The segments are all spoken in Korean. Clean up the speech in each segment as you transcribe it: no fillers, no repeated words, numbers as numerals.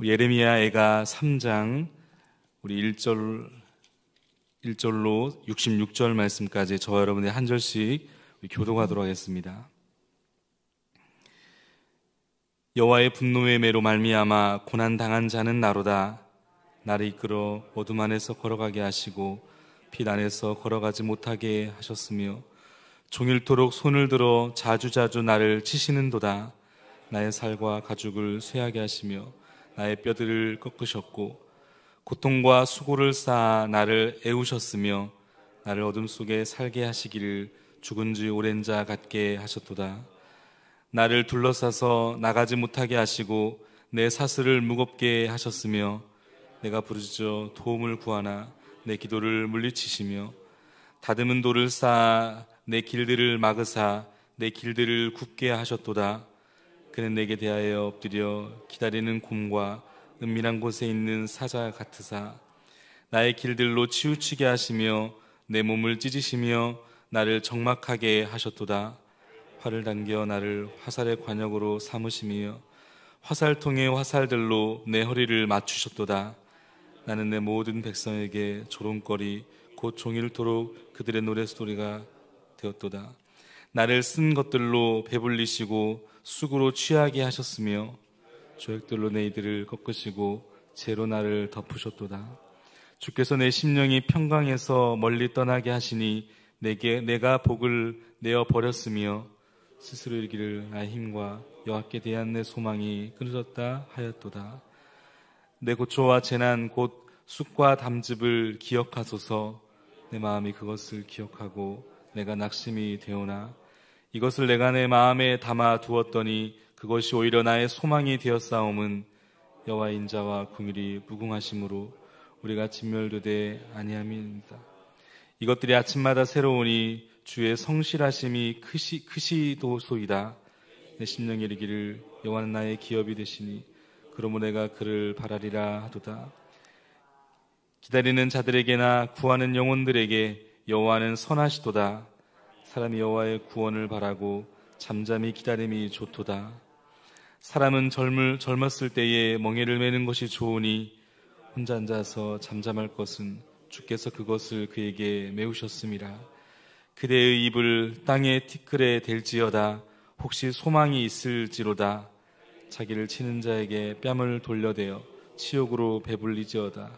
예레미야애가 3장 우리 1절로 66절 말씀까지 저와 여러분의 한 절씩 교독하도록 하겠습니다. 여호와의 분노의 매로 말미암아 고난당한 자는 나로다. 나를 이끌어 어둠 안에서 걸어가게 하시고 빛 안에서 걸어가지 못하게 하셨으며 종일토록 손을 들어 자주자주 나를 치시는도다. 나의 살과 가죽을 쇠하게 하시며 나의 뼈들을 꺾으셨고 고통과 수고를 쌓아 나를 애우셨으며 나를 어둠 속에 살게 하시기를 죽은 지 오랜 자 같게 하셨도다. 나를 둘러싸서 나가지 못하게 하시고 내 사슬을 무겁게 하셨으며 내가 부르짖어 도움을 구하나 내 기도를 물리치시며 다듬은 돌을 쌓아 내 길들을 막으사 내 길들을 굽게 하셨도다. 그는 내게 대하여 엎드려 기다리는 곰과 은밀한 곳에 있는 사자 같으사 나의 길들로 치우치게 하시며 내 몸을 찢으시며 나를 적막하게 하셨도다. 활을 당겨 나를 화살의 관역으로 삼으시며 화살통의 화살들로 내 허리를 맞추셨도다. 나는 내 모든 백성에게 조롱거리 곧 종일토록 그들의 노랫소리가 되었도다. 나를 쓴 것들로 배불리시고 쑥으로 취하게 하셨으며 조약들로 내 이들을 꺾으시고 재로 나를 덮으셨도다. 주께서 내 심령이 평강에서 멀리 떠나게 하시니 내가 복을 내어 버렸으며 스스로 이르기를 나의 힘과 여호와께 대한 내 소망이 끊어졌다 하였도다. 내 고초와 재난 곧 쑥과 담즙을 기억하소서. 내 마음이 그것을 기억하고 내가 낙심이 되오나 이것을 내가 내 마음에 담아 두었더니 그것이 오히려 나의 소망이 되었사옴은 여호와의 인자와 긍휼이 무궁하심으로 우리가 진멸되되 아니함이니이다. 이것들이 아침마다 새로우니 주의 성실하심이 크시도소이다. 내 심령이 이르기를 여호와는 나의 기업이 되시니 그러므로 내가 그를 바라리라 하도다. 기다리는 자들에게나 구하는 영혼들에게 여호와는 선하시도다. 사람이 여호와의 구원을 바라고 잠잠히 기다림이 좋도다. 사람은 젊었을 때에 멍에를 매는 것이 좋으니 혼자 앉아서 잠잠할 것은 주께서 그것을 그에게 메우셨음이라. 그대의 입을 땅의 티끌에 댈지어다. 혹시 소망이 있을지로다. 자기를 치는 자에게 뺨을 돌려대어 치욕으로 배불리지어다.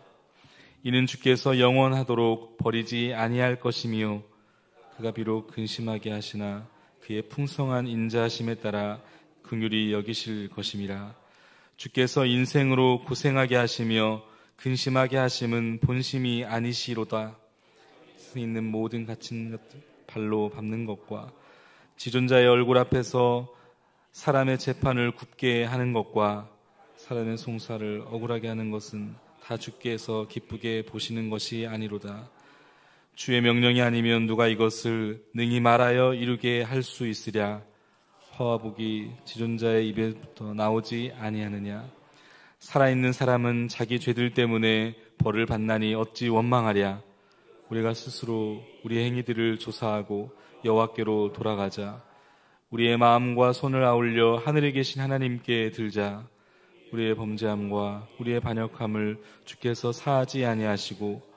이는 주께서 영원하도록 버리지 아니할 것이며 그가 비록 근심하게 하시나 그의 풍성한 인자하심에 따라 긍휼히 여기실 것임이라. 주께서 인생으로 고생하게 하시며 근심하게 하심은 본심이 아니시로다. 세상에 있는 모든 갇힌 것들 발로 밟는 것과 지존자의 얼굴 앞에서 사람의 재판을 굽게 하는 것과 사람의 송사를 억울하게 하는 것은 다 주께서 기쁘게 보시는 것이 아니로다. 주의 명령이 아니면 누가 이것을 능히 말하여 이루게 할 수 있으랴. 화와 복이 지존자의 입에부터 나오지 아니하느냐. 살아있는 사람은 자기 죄들 때문에 벌을 받나니 어찌 원망하랴. 우리가 스스로 우리의 행위들을 조사하고 여호와께로 돌아가자. 우리의 마음과 손을 아울려 하늘에 계신 하나님께 들자. 우리의 범죄함과 우리의 반역함을 주께서 사하지 아니하시고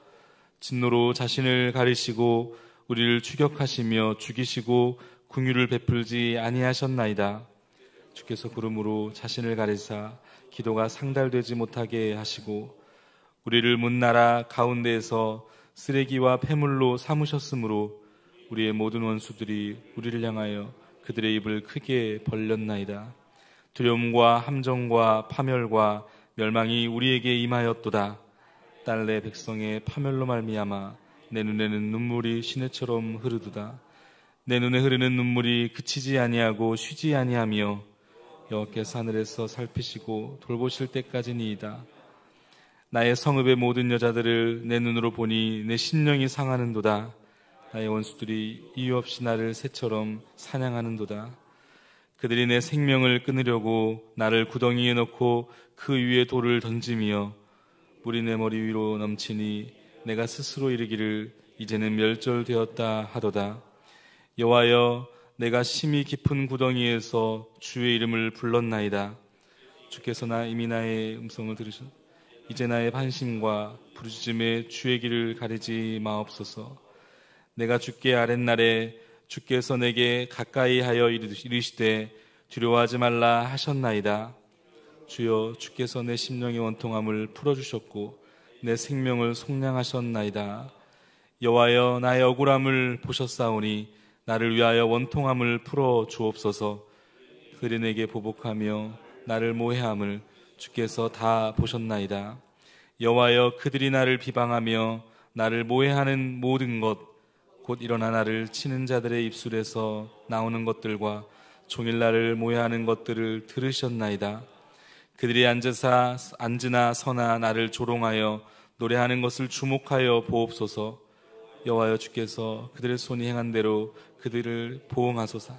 진노로 자신을 가리시고 우리를 추격하시며 죽이시고 긍휼을 베풀지 아니하셨나이다. 주께서 구름으로 자신을 가리사 기도가 상달되지 못하게 하시고 우리를 문나라 가운데에서 쓰레기와 폐물로 삼으셨으므로 우리의 모든 원수들이 우리를 향하여 그들의 입을 크게 벌렸나이다. 두려움과 함정과 파멸과 멸망이 우리에게 임하였도다. 딸내 백성의 파멸로 말미암아 내 눈에는 눈물이 시내처럼 흐르도다. 내 눈에 흐르는 눈물이 그치지 아니하고 쉬지 아니하며 여호와께서 하늘에서 살피시고 돌보실 때까지니이다. 나의 성읍의 모든 여자들을 내 눈으로 보니 내 심령이 상하는도다. 나의 원수들이 이유 없이 나를 새처럼 사냥하는도다. 그들이 내 생명을 끊으려고 나를 구덩이에 넣고 그 위에 돌을 던지며 물이 내 머리 위로 넘치니 내가 스스로 이르기를 이제는 멸절되었다 하도다. 여호와여, 내가 심히 깊은 구덩이에서 주의 이름을 불렀나이다. 주께서 이미 나의 음성을 들으셨. 이제 나의 반심과 부르짖음에 주의 길을 가리지 마옵소서. 내가 주께 아랫날에 주께서 내게 가까이 하여 이르시되 두려워하지 말라 하셨나이다. 주여, 주께서 내 심령의 원통함을 풀어주셨고 내 생명을 속량하셨나이다. 여호와여, 나의 억울함을 보셨사오니 나를 위하여 원통함을 풀어 주옵소서. 그들이 내게 보복하며 나를 모해함을 주께서 다 보셨나이다. 여호와여, 그들이 나를 비방하며 나를 모해하는 모든 것, 곧 일어나 나를 치는 자들의 입술에서 나오는 것들과 종일 나를 모해하는 것들을 들으셨나이다. 그들이 앉으나 서나 나를 조롱하여 노래하는 것을 주목하여 보옵소서. 여호와여, 주께서 그들의 손이 행한 대로 그들을 보응하소서.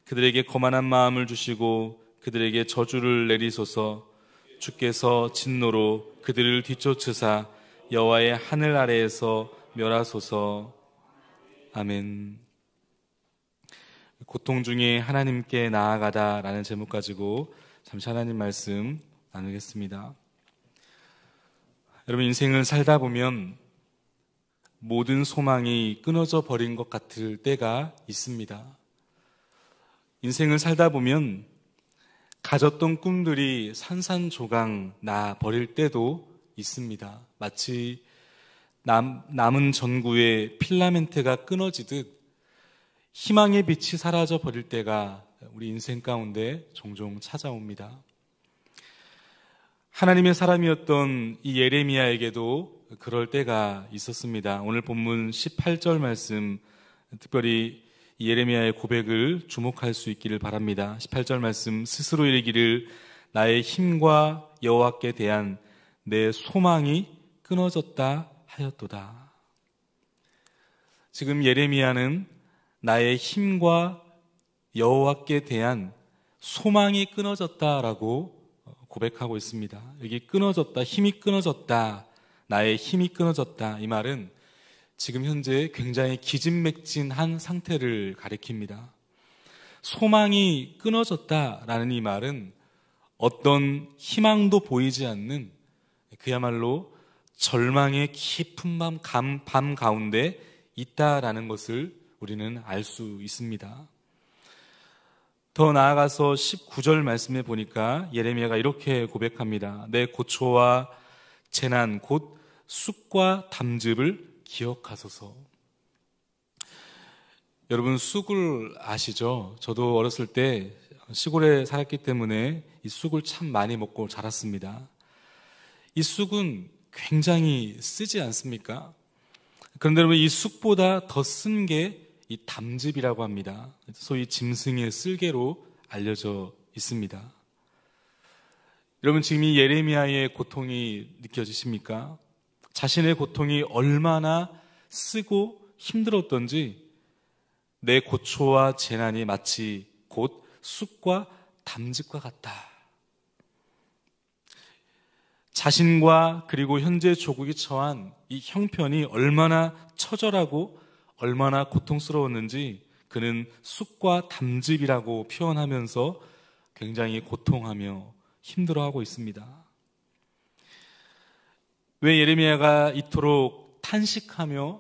그들에게 거만한 마음을 주시고 그들에게 저주를 내리소서. 주께서 진노로 그들을 뒤쫓으사 여호와의 하늘 아래에서 멸하소서. 아멘. 고통 중에 하나님께 나아가다 라는 제목 가지고 잠시 하나님 말씀 나누겠습니다. 여러분, 인생을 살다 보면 모든 소망이 끊어져 버린 것 같을 때가 있습니다. 인생을 살다 보면 가졌던 꿈들이 산산조각 나 버릴 때도 있습니다. 마치 남은 전구에 필라멘트가 끊어지듯 희망의 빛이 사라져 버릴 때가 우리 인생 가운데 종종 찾아옵니다. 하나님의 사람이었던 이 예레미야에게도 그럴 때가 있었습니다. 오늘 본문 18절 말씀, 특별히 예레미야의 고백을 주목할 수 있기를 바랍니다. 18절 말씀, 스스로 이르기를 나의 힘과 여호와께 대한 내 소망이 끊어졌다 하였도다. 지금 예레미야는 나의 힘과 여호와께 대한 소망이 끊어졌다라고 고백하고 있습니다. 여기 끊어졌다, 힘이 끊어졌다, 나의 힘이 끊어졌다, 이 말은 지금 현재 굉장히 기진맥진한 상태를 가리킵니다. 소망이 끊어졌다라는 이 말은 어떤 희망도 보이지 않는 그야말로 절망의 깊은 밤 가운데 있다라는 것을 우리는 알 수 있습니다. 더 나아가서 19절 말씀에 보니까 예레미야가 이렇게 고백합니다. 내 고초와 재난 곧 쑥과 담즙을 기억하소서. 여러분, 쑥을 아시죠? 저도 어렸을 때 시골에 살았기 때문에 이 쑥을 참 많이 먹고 자랐습니다. 이 쑥은 굉장히 쓰지 않습니까? 그런데 여러분, 이 쑥보다 더 쓴 게 이 담즙이라고 합니다. 소위 짐승의 쓸개로 알려져 있습니다. 여러분, 지금 이 예레미야의 고통이 느껴지십니까? 자신의 고통이 얼마나 쓰고 힘들었던지 내 고초와 재난이 마치 곧 쑥과 담즙과 같다. 자신과 그리고 현재 조국이 처한 이 형편이 얼마나 처절하고 얼마나 고통스러웠는지 그는 쑥과 담즙이라고 표현하면서 굉장히 고통하며 힘들어하고 있습니다. 왜 예레미야가 이토록 탄식하며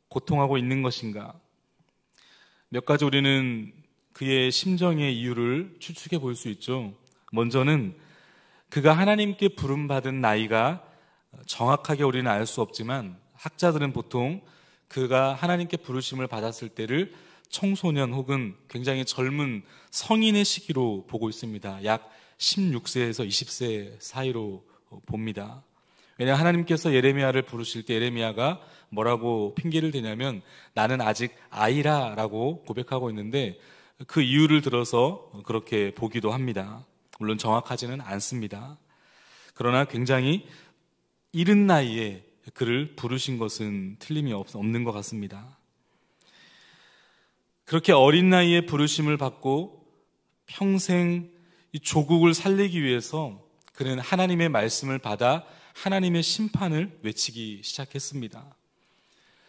고통하고 있는 것인가? 몇 가지 우리는 그의 심정의 이유를 추측해 볼 수 있죠. 먼저는 그가 하나님께 부름받은 나이가 정확하게 우리는 알 수 없지만 학자들은 보통 그가 하나님께 부르심을 받았을 때를 청소년 혹은 굉장히 젊은 성인의 시기로 보고 있습니다. 약 16세에서 20세 사이로 봅니다. 왜냐하면 하나님께서 예레미야를 부르실 때 예레미야가 뭐라고 핑계를 대냐면 나는 아직 아이라 라고 고백하고 있는데 그 이유를 들어서 그렇게 보기도 합니다. 물론 정확하지는 않습니다. 그러나 굉장히 이른 나이에 그를 부르신 것은 틀림이 없는 것 같습니다. 그렇게 어린 나이에 부르심을 받고 평생 이 조국을 살리기 위해서 그는 하나님의 말씀을 받아 하나님의 심판을 외치기 시작했습니다.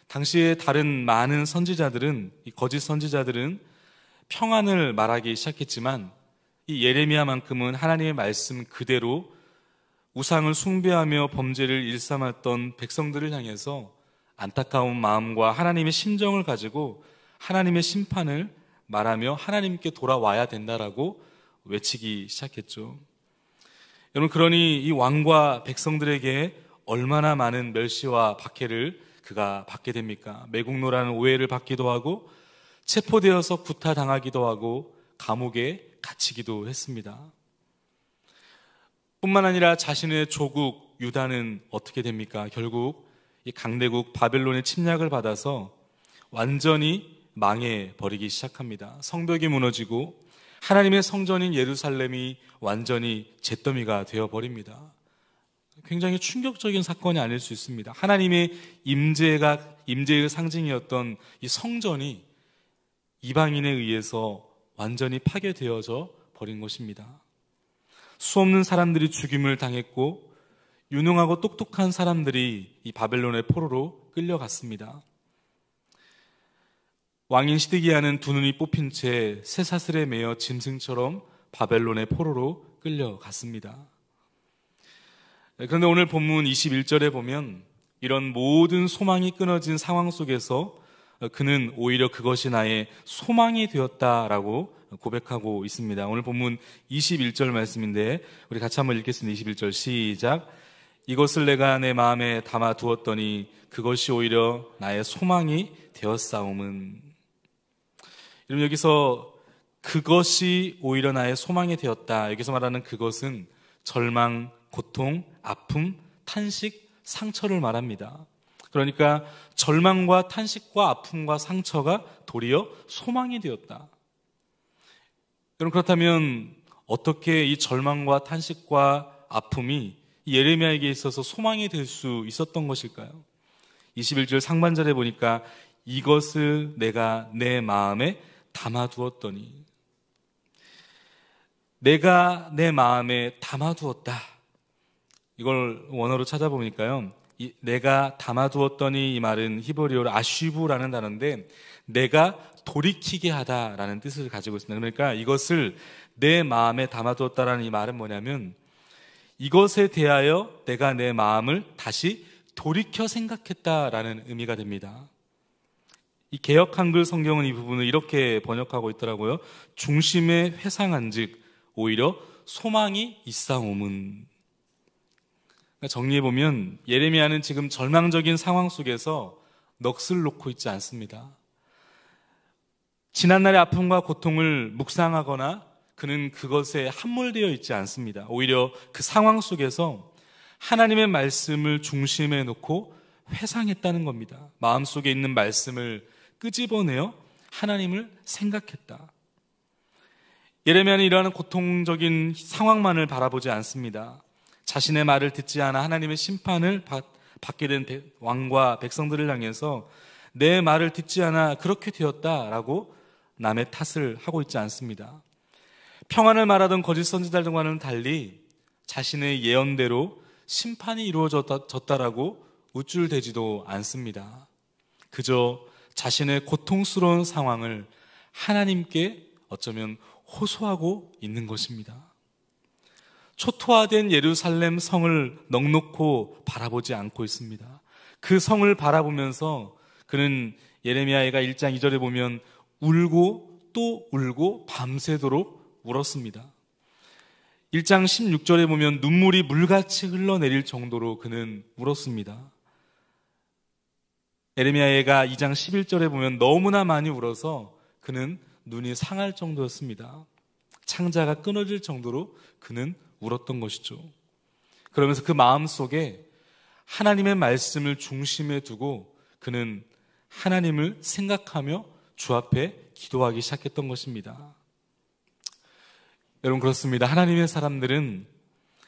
당시에 다른 많은 선지자들은, 이 거짓 선지자들은 평안을 말하기 시작했지만 이 예레미야만큼은 하나님의 말씀 그대로 우상을 숭배하며 범죄를 일삼았던 백성들을 향해서 안타까운 마음과 하나님의 심정을 가지고 하나님의 심판을 말하며 하나님께 돌아와야 된다라고 외치기 시작했죠. 여러분, 그러니 이 왕과 백성들에게 얼마나 많은 멸시와 박해를 그가 받게 됩니까? 매국노라는 오해를 받기도 하고 체포되어서 구타당하기도 하고 감옥에 갇히기도 했습니다. 뿐만 아니라 자신의 조국 유다는 어떻게 됩니까? 결국 이 강대국 바벨론의 침략을 받아서 완전히 망해버리기 시작합니다. 성벽이 무너지고 하나님의 성전인 예루살렘이 완전히 잿더미가 되어버립니다. 굉장히 충격적인 사건이 아닐 수 있습니다. 하나님의 임재의 상징이었던 이 성전이 이방인에 의해서 완전히 파괴되어져 버린 것입니다. 수없는 사람들이 죽임을 당했고 유능하고 똑똑한 사람들이 이 바벨론의 포로로 끌려갔습니다. 왕인 시드기야는 두 눈이 뽑힌 채 쇠사슬에 매여 짐승처럼 바벨론의 포로로 끌려갔습니다. 그런데 오늘 본문 21절에 보면 이런 모든 소망이 끊어진 상황 속에서 그는 오히려 그것이 나의 소망이 되었다라고 고백하고 있습니다. 오늘 본문 21절 말씀인데 우리 같이 한번 읽겠습니다. 21절 시작. 이것을 내가 내 마음에 담아두었더니 그것이 오히려 나의 소망이 되었사옴은. 여러분, 여기서 그것이 오히려 나의 소망이 되었다, 여기서 말하는 그것은 절망, 고통, 아픔, 탄식, 상처를 말합니다. 그러니까 절망과 탄식과 아픔과 상처가 도리어 소망이 되었다. 여러분, 그렇다면 어떻게 이 절망과 탄식과 아픔이 예레미야에게 있어서 소망이 될 수 있었던 것일까요? 21절 상반절에 보니까 이것을 내가 내 마음에 담아두었더니, 내가 내 마음에 담아두었다. 이걸 원어로 찾아보니까요, 내가 담아두었더니 이 말은 히브리어로 아쉬부라는 단어인데 내가 돌이키게 하다라는 뜻을 가지고 있습니다. 그러니까 이것을 내 마음에 담아두었다라는 이 말은 뭐냐면 이것에 대하여 내가 내 마음을 다시 돌이켜 생각했다라는 의미가 됩니다. 이 개역 한글 성경은 이 부분을 이렇게 번역하고 있더라고요. 중심에 회상한 즉 오히려 소망이 있사옴은. 정리해보면 예레미야는 지금 절망적인 상황 속에서 넋을 놓고 있지 않습니다. 지난날의 아픔과 고통을 묵상하거나 그는 그것에 함몰되어 있지 않습니다. 오히려 그 상황 속에서 하나님의 말씀을 중심에 놓고 회상했다는 겁니다. 마음속에 있는 말씀을 끄집어내어 하나님을 생각했다. 예레미야는 이러한 고통적인 상황만을 바라보지 않습니다. 자신의 말을 듣지 않아 하나님의 심판을 받게 된 왕과 백성들을 향해서 내 말을 듣지 않아 그렇게 되었다라고 남의 탓을 하고 있지 않습니다. 평안을 말하던 거짓 선지자들과는 달리 자신의 예언대로 심판이 이루어졌다라고 우쭐대지도 않습니다. 그저 자신의 고통스러운 상황을 하나님께 어쩌면 호소하고 있는 것입니다. 초토화된 예루살렘 성을 넉넉히 바라보지 않고 있습니다. 그 성을 바라보면서 그는 예레미야가 1장 2절에 보면 울고 또 울고 밤새도록 울었습니다. 1장 16절에 보면 눈물이 물같이 흘러내릴 정도로 그는 울었습니다. 예레미야가 2장 11절에 보면 너무나 많이 울어서 그는 눈이 상할 정도였습니다. 창자가 끊어질 정도로 그는 울었던 것이죠. 그러면서 그 마음속에 하나님의 말씀을 중심에 두고 그는 하나님을 생각하며 주 앞에 기도하기 시작했던 것입니다. 여러분, 그렇습니다. 하나님의 사람들은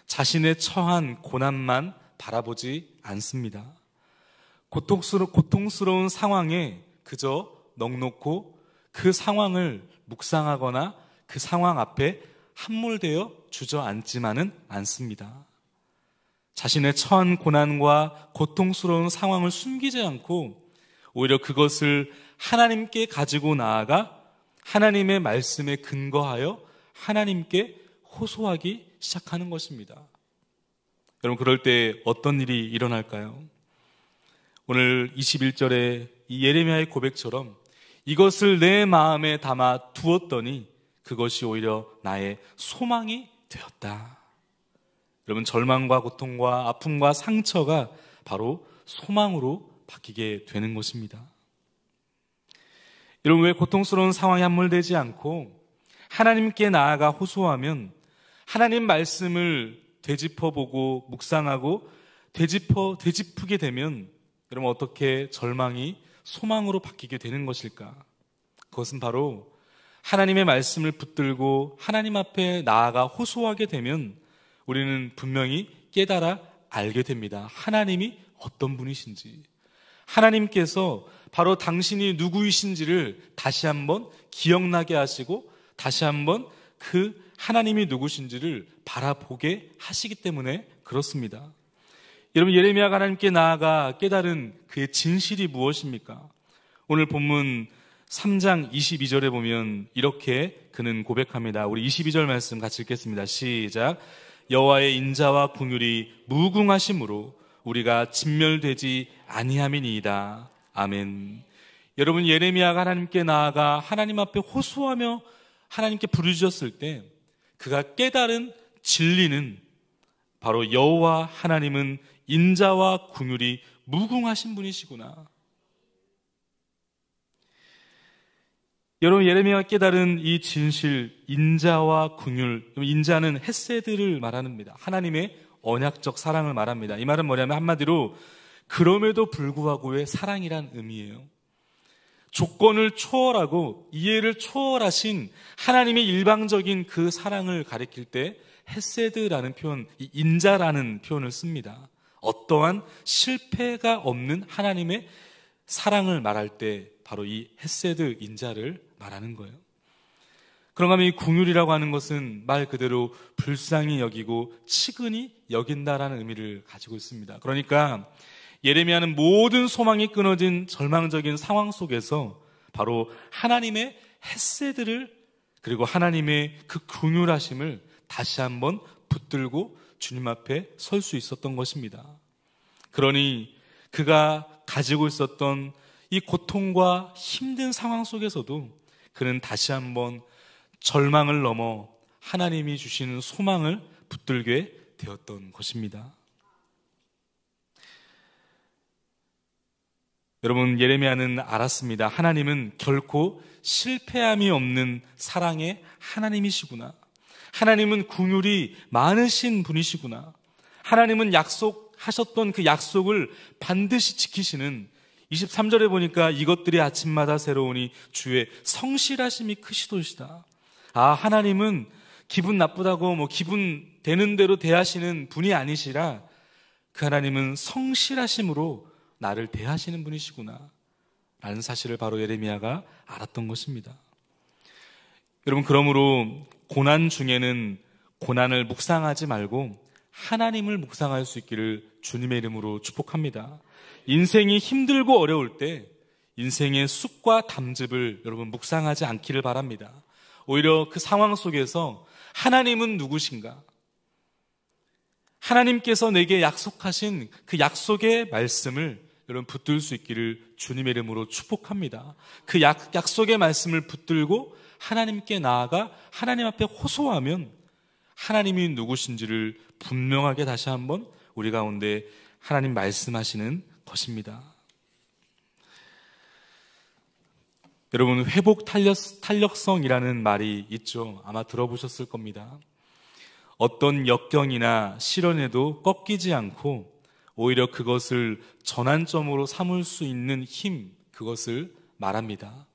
자신의 처한 고난만 바라보지 않습니다. 고통스러운 상황에 그저 넉놓고 그 상황을 묵상하거나 그 상황 앞에 함몰되어 주저앉지만은 않습니다. 자신의 처한 고난과 고통스러운 상황을 숨기지 않고 오히려 그것을 하나님께 가지고 나아가 하나님의 말씀에 근거하여 하나님께 호소하기 시작하는 것입니다. 여러분, 그럴 때 어떤 일이 일어날까요? 오늘 21절에 이 예레미야의 고백처럼 이것을 내 마음에 담아 두었더니 그것이 오히려 나의 소망이 되었다. 여러분, 절망과 고통과 아픔과 상처가 바로 소망으로 바뀌게 되는 것입니다. 여러분, 왜 고통스러운 상황에 함몰되지 않고 하나님께 나아가 호소하면 하나님 말씀을 되짚어보고 묵상하고 되짚게 되면 여러분, 어떻게 절망이 소망으로 바뀌게 되는 것일까? 그것은 바로 하나님의 말씀을 붙들고 하나님 앞에 나아가 호소하게 되면 우리는 분명히 깨달아 알게 됩니다. 하나님이 어떤 분이신지, 하나님께서 바로 당신이 누구이신지를 다시 한번 기억나게 하시고 다시 한번 그 하나님이 누구신지를 바라보게 하시기 때문에 그렇습니다. 여러분, 예레미야가 하나님께 나아가 깨달은 그의 진실이 무엇입니까? 오늘 본문 3장 22절에 보면 이렇게 그는 고백합니다. 우리 22절 말씀 같이 읽겠습니다. 시작. 여호와의 인자와 긍휼이 무궁하심으로 우리가 진멸되지 아니함이니이다. 아멘. 여러분, 예레미야가 하나님께 나아가 하나님 앞에 호소하며 하나님께 부르짖었을 때 그가 깨달은 진리는 바로 여호와 하나님은 인자와 긍휼이 무궁하신 분이시구나. 여러분, 예레미야가 깨달은 이 진실, 인자와 긍휼, 인자는 헤세드를 말합니다. 하나님의 언약적 사랑을 말합니다. 이 말은 뭐냐면 한마디로 그럼에도 불구하고의 사랑이란 의미예요. 조건을 초월하고 이해를 초월하신 하나님의 일방적인 그 사랑을 가리킬 때 헤세드라는 표현, 이 인자라는 표현을 씁니다. 어떠한 실패가 없는 하나님의 사랑을 말할 때 바로 이 헤세드, 인자를 말하는 거예요. 그런가 하면 이 긍휼이라고 하는 것은 말 그대로 불쌍히 여기고 치근히 여긴다라는 의미를 가지고 있습니다. 그러니까 예레미야는 모든 소망이 끊어진 절망적인 상황 속에서 바로 하나님의 헤세드를 그리고 하나님의 그 긍휼하심을 다시 한번 붙들고 주님 앞에 설 수 있었던 것입니다. 그러니 그가 가지고 있었던 이 고통과 힘든 상황 속에서도 그는 다시 한번 절망을 넘어 하나님이 주시는 소망을 붙들게 되었던 것입니다. 여러분, 예레미야는 알았습니다. 하나님은 결코 실패함이 없는 사랑의 하나님이시구나. 하나님은 긍휼이 많으신 분이시구나. 하나님은 약속하셨던 그 약속을 반드시 지키시는 23절에 보니까 이것들이 아침마다 새로우니 주의 성실하심이 크시도시다. 아, 하나님은 기분 나쁘다고 기분 되는 대로 대하시는 분이 아니시라 그 하나님은 성실하심으로 나를 대하시는 분이시구나 라는 사실을 바로 예레미야가 알았던 것입니다. 여러분, 그러므로 고난 중에는 고난을 묵상하지 말고 하나님을 묵상할 수 있기를 주님의 이름으로 축복합니다. 인생이 힘들고 어려울 때 인생의 쑥과 담즙을 여러분 묵상하지 않기를 바랍니다. 오히려 그 상황 속에서 하나님은 누구신가? 하나님께서 내게 약속하신 그 약속의 말씀을 여러분 붙들 수 있기를 주님의 이름으로 축복합니다. 그 약속의 말씀을 붙들고 하나님께 나아가 하나님 앞에 호소하면 하나님이 누구신지를 분명하게 다시 한번 우리 가운데 하나님 말씀하시는 것입니다. 여러분, 회복 탄력성이라는 말이 있죠. 아마 들어보셨을 겁니다. 어떤 역경이나 시련에도 꺾이지 않고 오히려 그것을 전환점으로 삼을 수 있는 힘, 그것을 말합니다.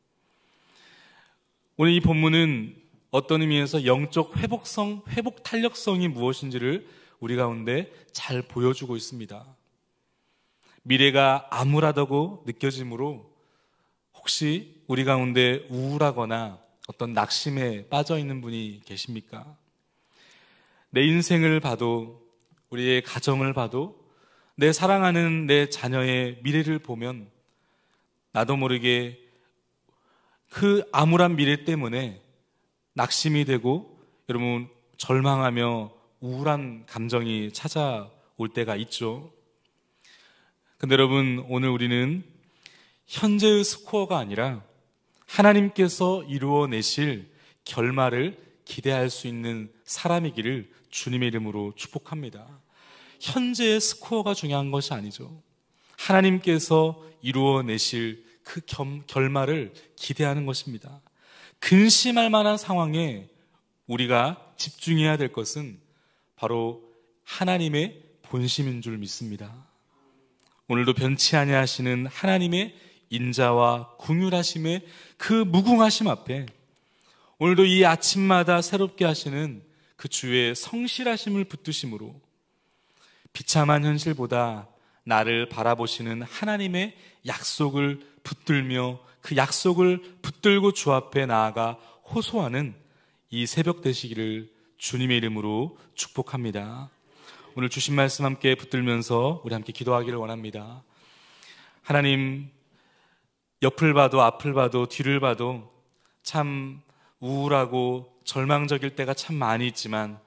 오늘 이 본문은 어떤 의미에서 영적 회복 탄력성이 무엇인지를 우리 가운데 잘 보여주고 있습니다. 미래가 암울하다고 느껴지므로 혹시 우리 가운데 우울하거나 어떤 낙심에 빠져 있는 분이 계십니까? 내 인생을 봐도, 우리의 가정을 봐도, 내 사랑하는 내 자녀의 미래를 보면 나도 모르게 그 암울한 미래 때문에 낙심이 되고 여러분 절망하며 우울한 감정이 찾아올 때가 있죠. 근데 여러분, 오늘 우리는 현재의 스코어가 아니라 하나님께서 이루어내실 결말을 기대할 수 있는 사람이기를 주님의 이름으로 축복합니다. 현재의 스코어가 중요한 것이 아니죠. 하나님께서 이루어내실 그 결말을 기대하는 것입니다. 근심할 만한 상황에 우리가 집중해야 될 것은 바로 하나님의 본심인 줄 믿습니다. 오늘도 변치 아니하시는 하나님의 인자와 긍휼하심의 그 무궁하심 앞에, 오늘도 이 아침마다 새롭게 하시는 그 주의 성실하심을 붙드심으로 비참한 현실보다 나를 바라보시는 하나님의 약속을 붙들며 그 약속을 붙들고 주 앞에 나아가 호소하는 이 새벽 되시기를 주님의 이름으로 축복합니다. 오늘 주신 말씀 함께 붙들면서 우리 함께 기도하기를 원합니다. 하나님, 옆을 봐도 앞을 봐도 뒤를 봐도 참 우울하고 절망적일 때가 참 많이 있지만,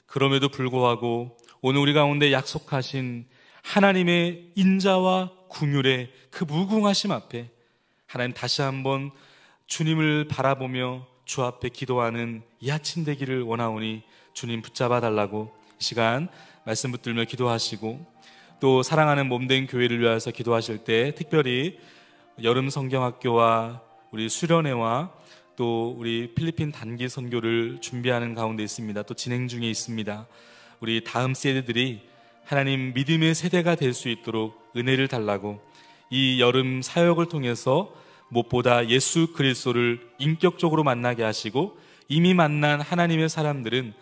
그럼에도 불구하고 오늘 우리 가운데 약속하신 하나님의 인자와 긍휼의 그 무궁하심 앞에 하나님 다시 한번 주님을 바라보며 주 앞에 기도하는 이 아침 되기를 원하오니 주님 붙잡아 달라고 이 시간 말씀 붙들며 기도하시고, 또 사랑하는 몸된 교회를 위해서 기도하실 때 특별히 여름 성경학교와 우리 수련회와 또 우리 필리핀 단기 선교를 준비하는 가운데 있습니다. 또 진행 중에 있습니다. 우리 다음 세대들이 하나님 믿음의 세대가 될 수 있도록 은혜를 달라고, 이 여름 사역을 통해서 무엇보다 예수 그리스도를 인격적으로 만나게 하시고, 이미 만난 하나님의 사람들은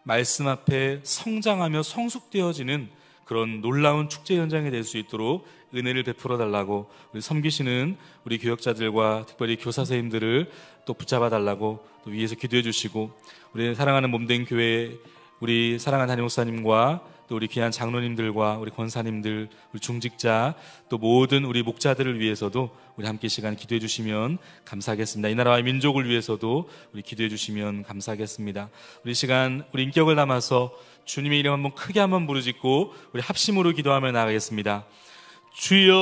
말씀 앞에 성장하며 성숙되어지는 그런 놀라운 축제 현장이 될 수 있도록 은혜를 베풀어 달라고, 우리 섬기시는 우리 교역자들과 특별히 교사 선생님들을 또 붙잡아 달라고 또 위에서 기도해 주시고, 우리 사랑하는 몸된 교회 우리 사랑하는 담임 목사님과 또 우리 귀한 장로님들과 우리 권사님들, 우리 중직자, 또 모든 우리 목자들을 위해서도 우리 함께 시간 기도해 주시면 감사하겠습니다. 이 나라와 민족을 위해서도 우리 기도해 주시면 감사하겠습니다. 우리 시간 우리 인격을 담아서 주님의 이름 한번 크게 한번 부르짖고 우리 합심으로 기도하며 나가겠습니다. 주여